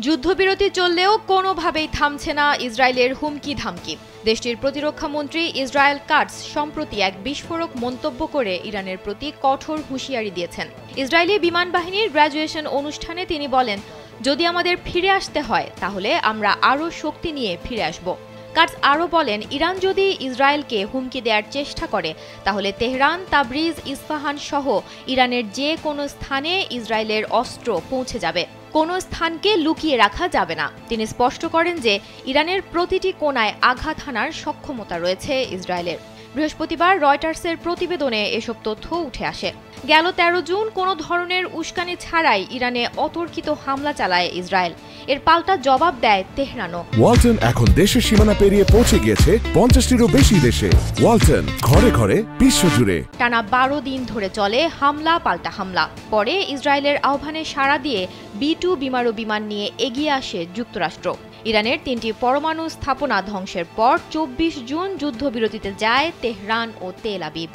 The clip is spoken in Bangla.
যুদ্ধবিরতি চললেও কোনোভাবেই থামছে না ইসরায়েলের হুমকি ধামকি। দেশটির প্রতিরক্ষা মন্ত্রী ইসরায়েল কাটস সম্প্রতি এক বিস্ফোরক মন্তব্য করে ইরানের প্রতি কঠোর হুঁশিয়ারি দিয়েছেন। ইসরায়েলি বিমান বাহিনীর গ্র্যাজুয়েশন অনুষ্ঠানে তিনি বলেন, যদি আমাদের ফিরে আসতে হয় তাহলে আমরা আরও শক্তি নিয়ে ফিরে আসব। কাটস আরও বলেন, ইরান যদি ইসরায়েলকে হুমকি দেওয়ার চেষ্টা করে তাহলে তেহরান, তাবরিজ, ইস্পাহান সহ ইরানের যে কোনো স্থানে ইসরায়েলের অস্ত্র পৌঁছে যাবে। কোনো স্থানকে লুকিয়ে রাখা যাবে না। তিনি স্পষ্ট করেন যে ইরানের প্রতিটি কোণায় আঘাত হানার সক্ষমতা রয়েছে ইসরায়েলের। বৃহস্পতিবার রয়টার্সের প্রতিবেদনে এসব তথ্য উঠে আসে। গেল 13 জুন কোনো ধরনের উস্কানি ছাড়াই ইরানে অতর্কিত হামলা চালায় ইসরায়েল। এর পাল্টা জবাব দেয় তেহরানও। ওয়ালটন এখন দেশের সীমানা পেরিয়ে পৌঁছে গিয়েছে 50টিরও বেশি দেশে। ওয়ালটন, ঘরে ঘরে, বিশ্বজুড়ে। টানা 12 দিন ধরে চলে হামলা পাল্টা হামলা। পরে ইসরায়েলের আহ্বানে সাড়া দিয়ে B-2 বিমান নিয়ে এগিয়ে আসে যুক্তরাষ্ট্র। ইরানের 3টি পরমাণু স্থাপনা ধ্বংসের পর 24 জুন যুদ্ধবিরতিতে যায় তেহরান ও তেল আবিব।